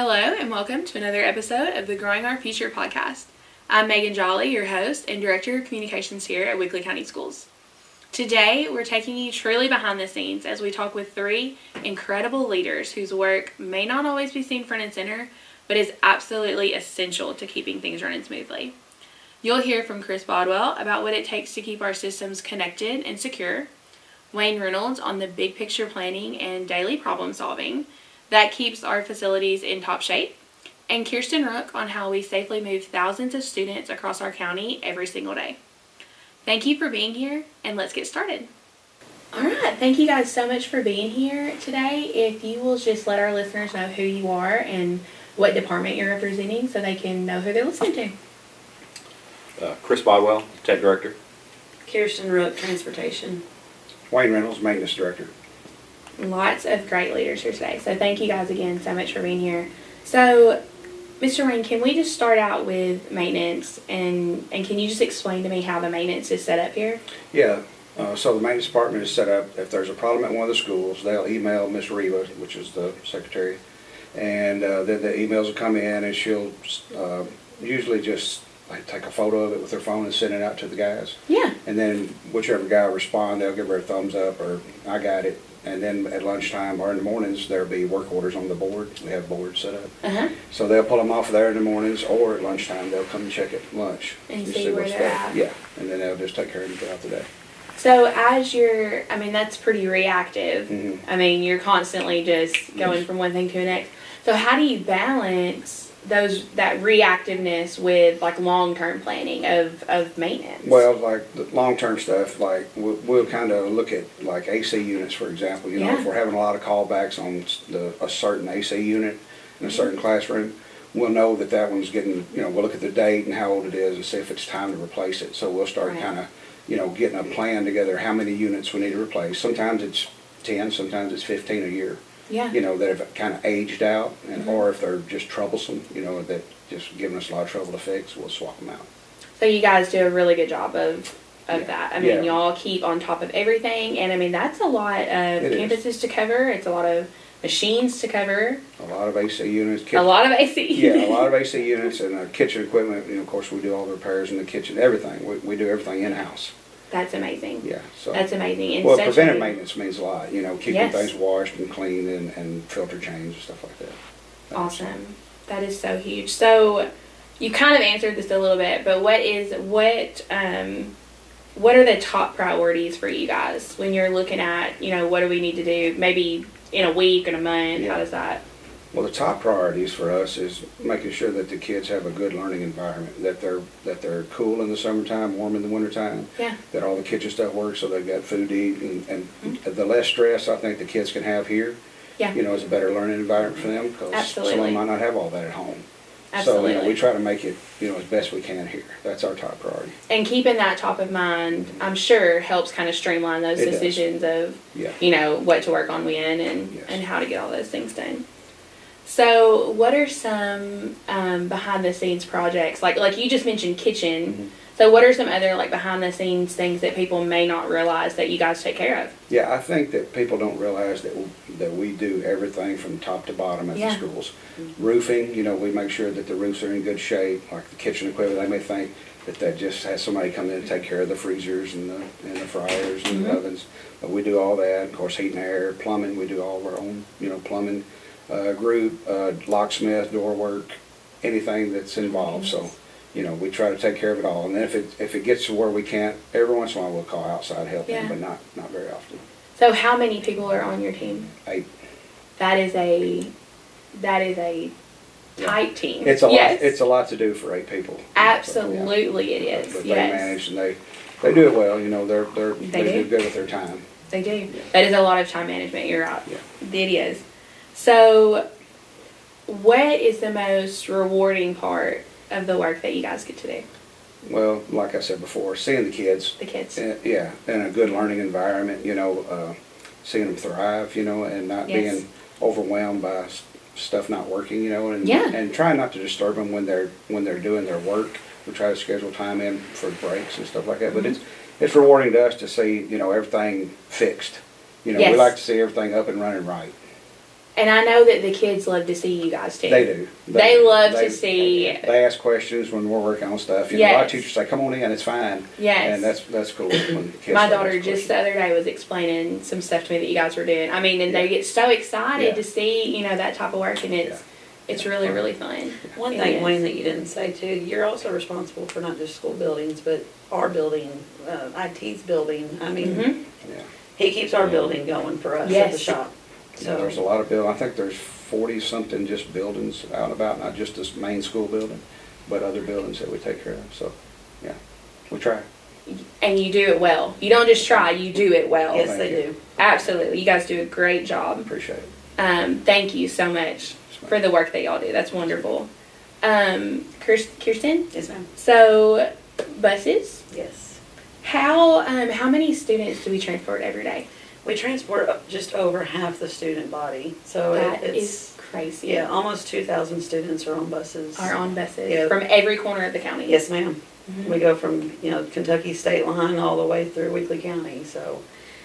Hello and welcome to another episode of the Growing Our Future podcast. I'm Megan Jolly, your host and Director of Communications here at Weakley County Schools. Today, we're taking you truly behind the scenes as we talk with three incredible leaders whose work may not always be seen front and center, but is absolutely essential to keeping things running smoothly. You'll hear from Chris Bodwell about what it takes to keep our systems connected and secure, Wayne Reynolds on the big picture planning and daily problem solving that keeps our facilities in top shape, and Kirsten Rook on how we safely move thousands of students across our county every single day. Thank you for being here, and let's get started. All right, thank you guys so much for being here today. If you will just let our listeners know who you are and what department you're representing so they can know who they're listening to. Chris Bodwell, Tech Director. Kirsten Rook, Transportation. Wayne Reynolds, Maintenance Director. Lots of great leaders here today. So thank you guys again so much for being here. So, Mr. Wayne, can we just start out with maintenance and can you just explain to me how the maintenance is set up here? Yeah. So the maintenance department is set up. If there's a problem at one of the schools, they'll email Miss Reva, which is the secretary, and then the emails will come in, and she'll usually just take a photo of it with her phone and send it out to the guys. Yeah. And then whichever guy will respond, they'll give her a thumbs up or I got it. And then at lunchtime or in the mornings, there'll be work orders on the board. We have boards set up. Uh-huh. So they'll pull them off of there in the mornings, or at lunchtime, they'll come and check at lunch. And see where they're at. Yeah, and then they'll just take care of them throughout the day. So as that's pretty reactive. Mm-hmm. I mean, you're constantly just going from one thing to the next. So how do you balance that reactiveness with like long-term planning of maintenance? Well, like the long-term stuff, like we'll kind of look at like AC units, for example. You know, if we're having a lot of callbacks on a certain AC unit in a certain classroom, we'll know that one's getting, we'll look at the date and how old it is and see if it's time to replace it. So we'll start kind of, getting a plan together how many units we need to replace. Sometimes it's 10, sometimes it's 15 a year. Yeah. That have kind of aged out, and or if they're just troublesome, that just giving us a lot of trouble to fix, we'll swap them out. So you guys do a really good job of that. I mean, y'all keep on top of everything, and that's a lot of campuses to cover. It's a lot of machines to cover. A lot of AC units. A lot of AC units. Yeah, a lot of AC units and kitchen equipment. Of course, we do all the repairs in the kitchen, everything. We do everything in-house. That's amazing. Yeah, so that's amazing. Well, preventive maintenance means a lot. Keeping things washed and clean and filter changed and stuff like that. Awesome. That is so huge. So you kind of answered this a little bit, but what are the top priorities for you guys when you're looking at what do we need to do maybe in a week or a month? Yeah. How does that? Well, the top priorities for us is making sure that the kids have a good learning environment, that they're cool in the summertime, warm in the wintertime, that all the kitchen stuff works so they've got food to eat, and the less stress I think the kids can have here, is a better learning environment for them, because some of them might not have all that at home. Absolutely. So we try to make it, as best we can here. That's our top priority. And keeping that top of mind, I'm sure, helps kind of streamline those decisions of, what to work on when and how to get all those things done. So what are some behind-the-scenes projects? Like you just mentioned kitchen. Mm-hmm. So what are some other behind-the-scenes things that people may not realize that you guys take care of? Yeah, I think that people don't realize that we do everything from top to bottom at the schools. Mm-hmm. Roofing, we make sure that the roofs are in good shape. Like the kitchen equipment, they may think that just has somebody come in and take care of the freezers and the fryers and the ovens. But we do all that. Of course, heat and air, plumbing, we do all of our own, plumbing. Group, locksmith, door work, anything that's involved. So, we try to take care of it all. And then if it gets to where we can't, every once in a while we'll call outside help, but not very often. So how many people are on your team? 8. That is a tight team. It's a lot. It's a lot to do for 8 people. Absolutely, it is. But they manage and they do it well. They do good with their time. They do. Yeah. That is a lot of time management. You're right. Yeah. It is. So, what is the most rewarding part of the work that you guys get to do? Well, like I said before, seeing the kids. The kids. In a good learning environment, seeing them thrive, and not being overwhelmed by stuff not working, and trying not to disturb them when they're doing their work. We try to schedule time in for breaks and stuff like that, but it's rewarding to us to see, everything fixed. We like to see everything up and running right. And I know that the kids love to see you guys too. They do. They love to see. They ask questions when we're working on stuff. You know, a lot of teachers say, "Come on in, it's fine." Yes. And that's cool. When the kids My ask daughter questions. just the other day was explaining some stuff to me that you guys were doing. I mean, and they get so excited to see, that type of work, and it's really, really fun. One It thing, is. Wayne, that you didn't say too, you're also responsible for not just school buildings, but our building, IT's building. I mean, Mhm. Yeah. he keeps our building going for us at the Yes. shop. So there's a lot of buildings. I think there's 40-something just buildings out and about, not just this main school building, but other buildings that we take care of. So, yeah, we try. And you do it well. You don't just try, you do it well. Yes, thank they you. do. Absolutely. You guys do a great job. Appreciate it. Thank you so much for the work that y'all do. That's wonderful. Kirsten? Yes, ma'am. So, buses. Yes. How many students do we transport every day? We transport just over half the student body. So That it's is crazy. yeah, almost 2,000 students are on buses. Are on buses Yeah. from every corner of the county. Yes, ma'am. Mhm. We go from, Kentucky state line all the way through Weakley County. So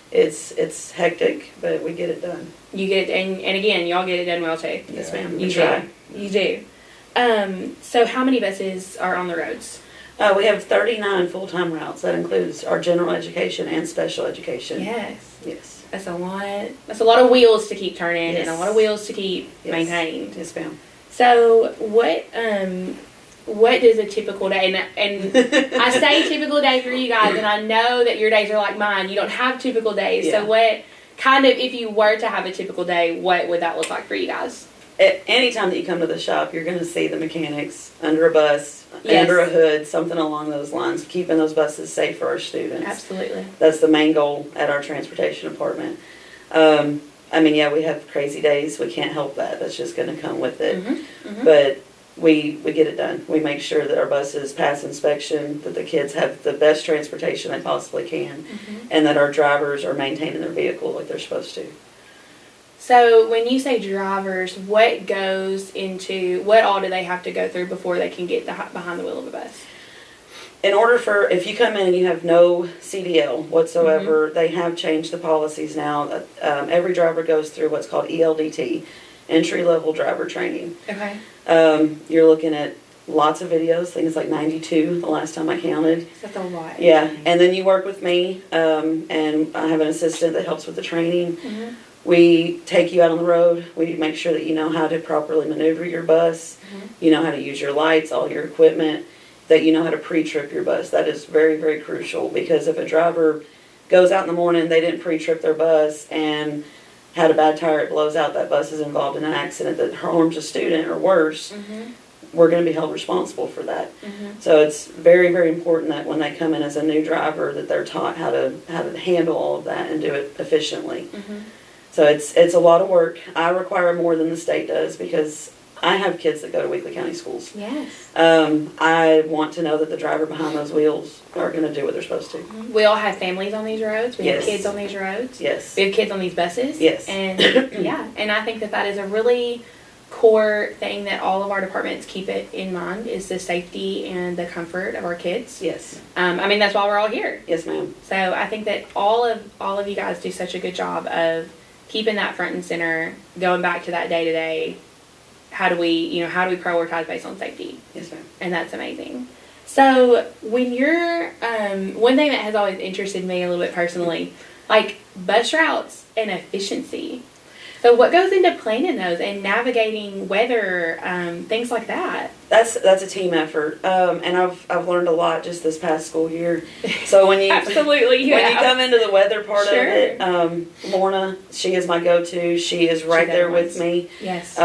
it's hectic, but we get it done. You get it, and again, y'all get it done well too. Yes, Yeah. ma'am. You We try. do. You do. So how many buses are on the roads? We have 39 full-time routes. That includes our general education and special education. Yes. Yes. That's a lot. That's a lot of wheels to keep turning and a Yes. lot of wheels to keep Yes. maintained. Yes, ma'am. So what does a typical day, and I say typical day for you guys, and I know that your days are like mine. You don't have typical days. Yeah. So what kind of, if you were to have a typical day, what would that look like for you guys? Anytime that you come to the shop, you're going to see the mechanics under a bus, Yes. under a hood, something along those lines, keeping those buses safe for our students. Absolutely. That's the main goal at our transportation department. We have crazy days. We can't help that. That's just going to come with it. Mm-hmm. But we get it done. We make sure that our buses pass inspection, that the kids have the best transportation they possibly can, and that our drivers are maintaining their vehicle like they're supposed to. So when you say drivers, what all do they have to go through before they can get behind the wheel of a bus? If you come in and you have no CDL whatsoever, they have changed the policies now. Every driver goes through what's called ELDT, entry-level driver training. Okay. You're looking at lots of videos, things like 92 the last time I counted. That's a lot. Yeah, and then you work with me, and I have an assistant that helps with the training. Mm-hmm. We take you out on the road. We make sure that you know how to properly maneuver your bus, you know how to use your lights, all your equipment, that you know how to pre-trip your bus. That is very, very crucial, because if a driver goes out in the morning, they didn't pre-trip their bus and had a bad tire, it blows out, that bus is involved in an accident that harms a student or worse, we're going to be held responsible for that. So it's very, very important that when they come in as a new driver, that they're taught how to handle all of that and do it efficiently. So it's a lot of work. I require more than the state does, because I have kids that go to Weakley County Schools. Yes. I want to know that the driver behind those wheels are going to do what they're supposed to. We all have families on these roads. We have Yes. kids on these roads. Yes. We have kids on these buses. Yes. And and I think that is a really core thing that all of our departments keep it in mind, is the safety and the comfort of our kids. Yes. That's why we're all here. Yes, ma'am. So I think that all of you guys do such a good job of keeping that front and center, going back to that day to day. How do we prioritize based on safety? Yes, ma'am. And that's amazing. So when you're, one thing that has always interested me a little bit personally, like bus routes and efficiency. So what goes into planning those and navigating weather, things like that? That's a team effort, and I've learned a lot just this past school year. So when you Absolutely, when you come into the weather part Sure. of it, Lorna, she is my go-to. She is right there with me. Yes.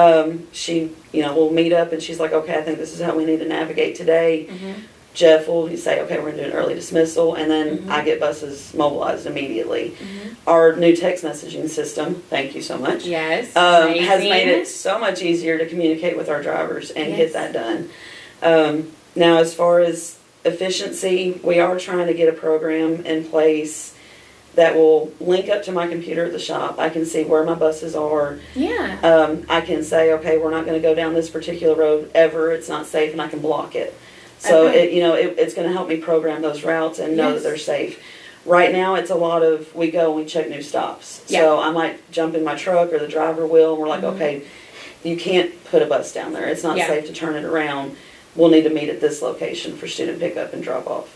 She we'll meet up and she's like, okay, I think this is how we need to navigate today. Jeff will say, okay, we're going to do an early dismissal, and then I get buses mobilized immediately. Our new text messaging system, thank you so much, Yes. has made it so much easier to communicate with our drivers and get that done. Now, as far as efficiency, we are trying to get a program in place that will link up to my computer at the shop. I can see where my buses are. Yeah. I can say, okay, we're not going to go down this particular road ever. It's not safe, and I can block it. So Okay. it's going to help me program those routes and know that they're safe. Right now, it's a lot of, we go and we check new stops. Yeah. So I might jump in my truck or the driver will, and we're like, Mhm. okay, you can't put a bus down there. It's not Yeah. safe to turn it around. We'll need to meet at this location for student pickup and drop off.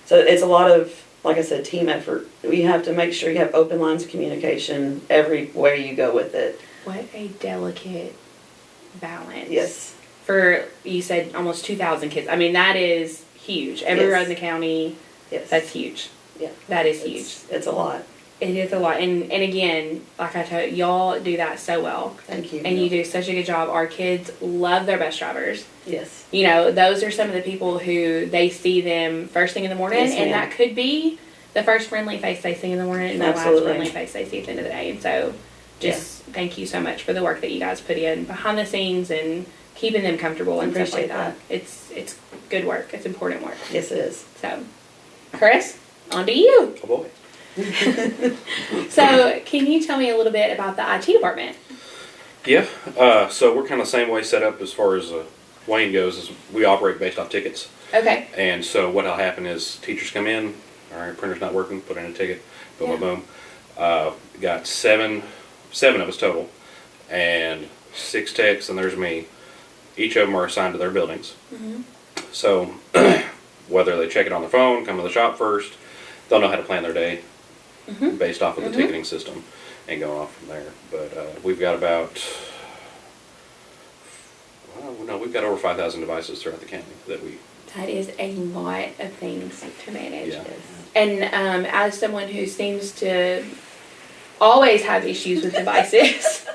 So it's a lot of, like I said, team effort. You have to make sure you have open lines of communication everywhere you go with it. What a delicate balance. Yes. For, you said almost 2,000 kids. I mean, that is huge. Every Yes. road in the county, Yes. that's huge. Yeah. That is huge. It's a lot. It is a lot. And again, like I told y'all do that so well. Thank you. And you do such a good job. Our kids love their bus drivers. Yes. You know, those are some of the people who they see them first thing in the morning, Yes, and ma'am. that could be the first friendly face they see in the morning and the last Absolutely. friendly face they see at the end of the day. And so, just thank you so much for the work that you guys put in behind the scenes and keeping them comfortable and stuff like Appreciate that. It's good work. It's important work. Yes, it is. So, Chris, on to you. Oh boy. So, can you tell me a little bit about the IT department? Yeah. So we're kind of the same way set up as far as Wayne goes. Is we operate based off tickets, Okay. and so what'll happen is teachers come in. All right, printer's not working. Put in a ticket. Boom, Yeah. boom, boom. Got seven of us total, and 6 techs, and there's me. Each of them are assigned to their buildings. Mm-hmm. So whether they check it on the phone, come to the shop first, they'll know how to plan their day Mm-hmm. based off of the Mhm. ticketing system and going off from there. But we've got about, well, no, we've got over 5,000 devices throughout the county that we, That is a lot of things to manage. Yeah. And as someone who seems to always have issues with devices,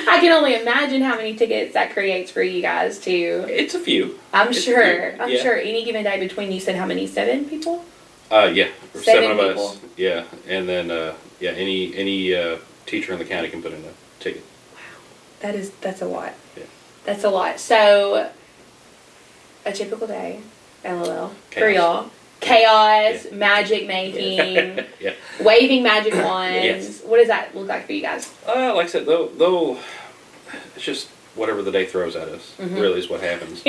I can only imagine how many tickets that creates for you guys too. it's a few. I'm It's a sure. few, I'm yeah. sure any given day between, you said how many? 7 people? Yeah, 7 7 of people. us. Yeah, and then any teacher in the county can put in a ticket. That's a lot. Yeah. That's a lot. So a typical day, LOL, for Chaos. y'all. Chaos, magic making, Yeah. waving magic wands. Yes. What does that look like for you guys? Like I said, they'll it's just whatever the day throws at us. Mhm. Really, is what happens.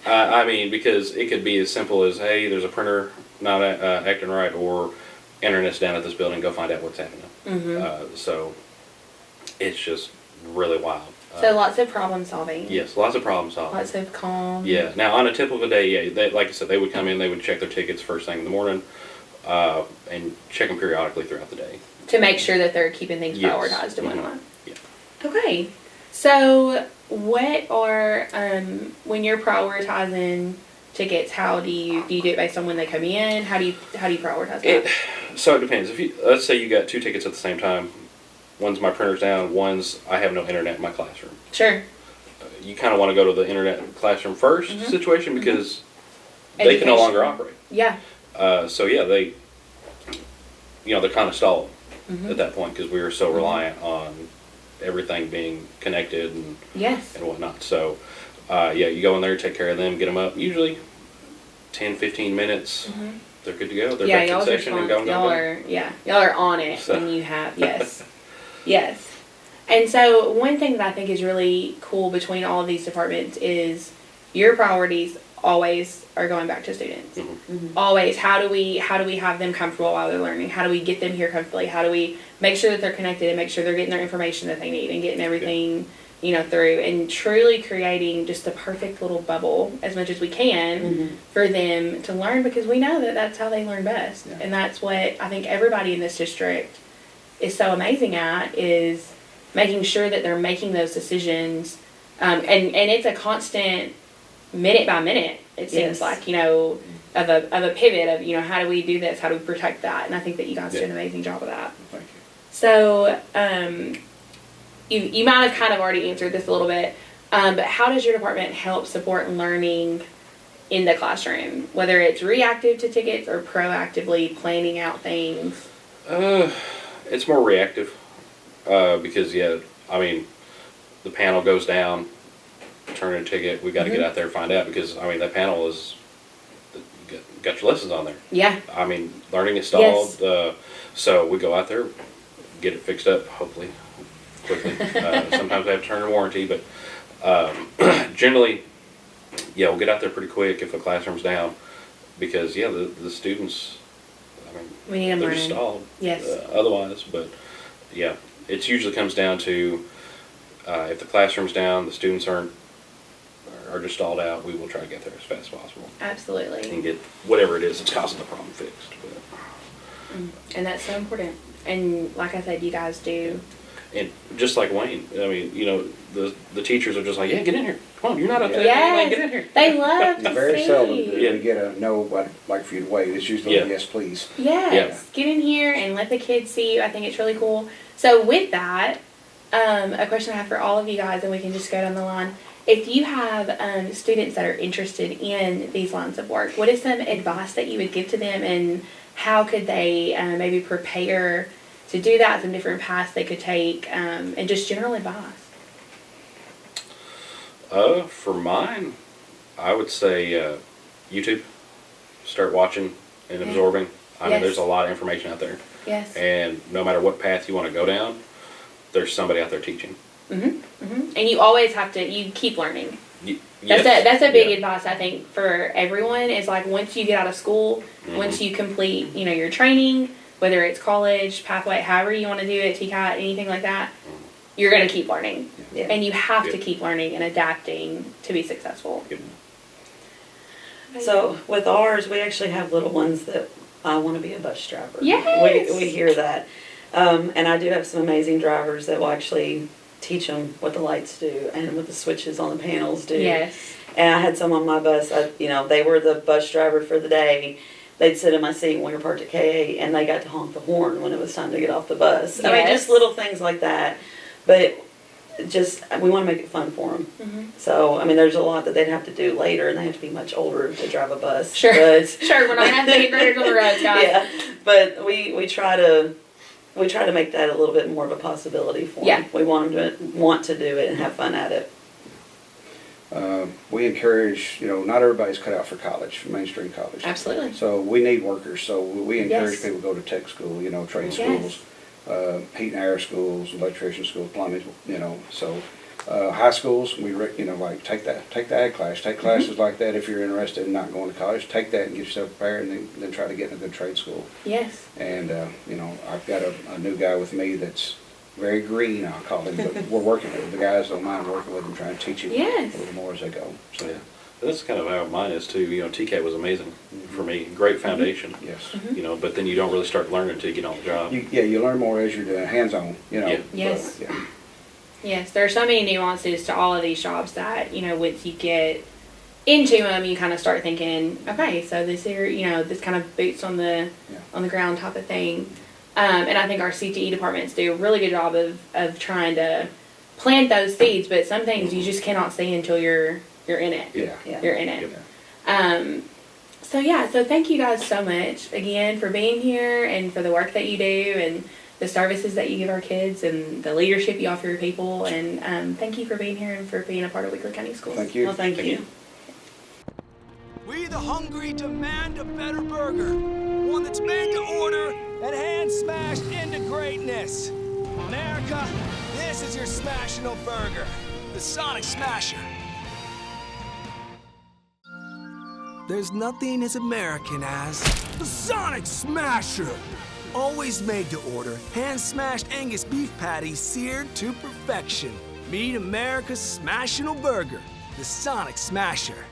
I mean, because it could be as simple as, hey, there's a printer not acting right, or internet's down at this building, go find out what's happening. Mm-hmm. So it's just really wild. So lots of problem solving. Yes, lots of problem solving. Lots of calm. Yeah. Now, on a typical day, yeah, like I said, they would come in, they would check their tickets first thing in the morning, and check them periodically throughout the day. To make sure that they're keeping things Yes. prioritized and Mhm. whatnot. Yeah. Okay. So what are when you're prioritizing tickets, how do you do it based on when they come in? How do you prioritize that? So it depends. If you, let's say you got 2 tickets at the same time, one's my printer's down, one's I have no internet in my classroom. Sure. You kind of want to go to the internet classroom 1st Mhm. situation, because they can no longer Education. operate. Yeah. So yeah, they're kind of stalled Mhm. at that point, because we were so reliant on everything being connected and Yes. whatnot. So yeah, you go in there, take care of them, get them up. Usually 10, 15 minutes, Mhm. they're good to go. They're Yeah, back in y'all's session and go. y'all are on it So- when you have yes. Yes. And so one thing that I think is really cool between all of these departments is your priorities always are going back to students. Mhm. Always, how do we have them comfortable while they're learning? How do we get them here comfortably? How do we make sure that they're connected and make sure they're getting their information that they need and getting everything, through, and truly creating just the perfect little bubble as much as we can Mhm. for them to learn, because we know that that's how they learn best. Yeah. And that's what I think everybody in this district is so amazing at, is making sure that they're making those decisions. And it's a constant minute by minute, it seems Yes. like, of a pivot of, how do we do this? How do we protect that? And I think that you guys do an amazing job of that. Thank you. So, you might have kind of already answered this a little bit, but how does your department help support learning in the classroom, whether it's reactive to tickets or proactively planning out things? It's more reactive, because the panel goes down, turn in a ticket, we got to get out there and find out, because that panel is got your lessons on there. Yeah. Learning is stalled. So we go out there, get it fixed up, hopefully quickly. Sometimes we have to turn in warranty, but generally, we'll get out there pretty quick if a classroom's down, because the students, mean, We need them they're learning. just stalled. Yes. Otherwise, but yeah, it usually comes down to if the classroom's down, the students are just stalled out. We will try to get there as fast as possible Absolutely. and get whatever it is that's causing the problem fixed. But, And that's so important. And like I said, you guys do. and just like Wayne, I mean, you know, the teachers are just like, yeah, get in here. Come on, you're not up to Yes. anything. Get in here. They love to Very see. seldom do Yeah. we get a no, I'd like for you to wait. It's usually Yeah. a yes, please. Yes. Yeah. Get in here and let the kids see you. I think it's really cool. So with that, a question I have for all of you guys, and we can just go down the line. If you have students that are interested in these lines of work, what is some advice that you would give to them, and how could they maybe prepare to do that, some different paths they could take, and just general advice? For mine, I would say YouTube. Start watching and Yeah. absorbing. I mean, Yes. there's a lot of information out there. Yes. And no matter what path you want to go down, there's somebody out there teaching. And you always have to, you keep learning. Yes. That's a big Yeah. advice, I think, for everyone. Is like, once you get out of school, Mm-hmm. once you complete, your training, whether it's college, pathway, however you want to do it, TCAT, anything like that, you're going to keep learning. Yeah. And you have to Yeah. keep learning and adapting to be successful. Yep. So with ours, we actually have little ones that I want to be a bus driver. Yes. We hear that. And I do have some amazing drivers that will actually teach them what the lights do and what the switches on the panels do. Yes. And I had some on my bus, they were the bus driver for the day. They'd sit in my seat when we were parked at K8, and they got to honk the horn when it was time to get off the bus. I mean, Yes. just little things like that. But we want to make it fun for them. Mm-hmm. So, I mean, there's a lot that they'd have to do later, and they have to be much older to drive a bus. Sure. But, Sure, we're not going to have second graders on the roads, guys. yeah, but we try to make that a little bit more of a possibility for them. Yeah. We want them to want to do it and have fun at it. We encourage, not everybody's cut out for college, for mainstream college. Absolutely. So we need workers. So we encourage Yes. people to go to tech school, trade Yes. schools, heat and air schools, electrician schools, plumbing, So high schools, like take the ag class, take classes like that if you're interested in not going to college. Take that and get yourself prepared, and then try to get in a good trade school. Yes. And I've got a new guy with me that's very green, I'll call him, but we're working with him. The guys don't mind working with him, trying to teach him Yes. a little more as they go. So Yeah. That's kind of how mine is too. TCAT was amazing for me. Great foundation. yes. But then you don't really start learning until you get on the job. You learn more as you're doing hands-on, Yeah. Yes. But, yeah. Yes, there are so many nuances to all of these jobs that, once you get into them, you kind of start thinking, okay, so this here, this kind of boots on the ground type of thing. And I think our CTE departments do a really good job of trying to plant those seeds, but some things you just cannot see until you're in it. Yeah. Yeah. You're in it. Yeah. So thank you guys so much again for being here and for the work that you do and the services that you give our kids and the leadership you offer your people. And thank you for being here and for being a part of Weakley County Schools. Thank you. Well, thank you. We the hungry demand a better burger. One that's made to order and hand smashed into greatness. America, this is your Smashino burger. The Sonic Smasher. There's nothing as American as the Sonic Smasher. Always made to order, hand-smashed Angus beef patties seared to perfection. Meet America's Smashino burger, the Sonic Smasher.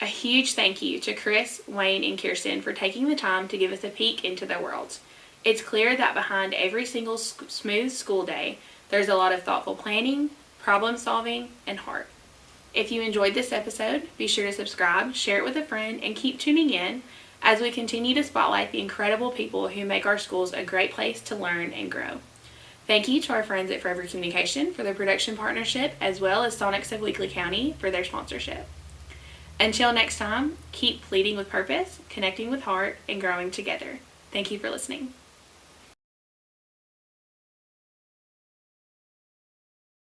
A huge thank you to Chris, Wayne, and Kirsten for taking the time to give us a peek into their worlds. It's clear that behind every single smooth school day, there's a lot of thoughtful planning, problem solving, and heart. If you enjoyed this episode, be sure to subscribe, share it with a friend, and keep tuning in as we continue to spotlight the incredible people who make our schools a great place to learn and grow. Thank you to our friends at Forever Communication for their production partnership, as well as Sonics of Weakley County for their sponsorship. Until next time, keep leading with purpose, connecting with heart, and growing together. Thank you for listening.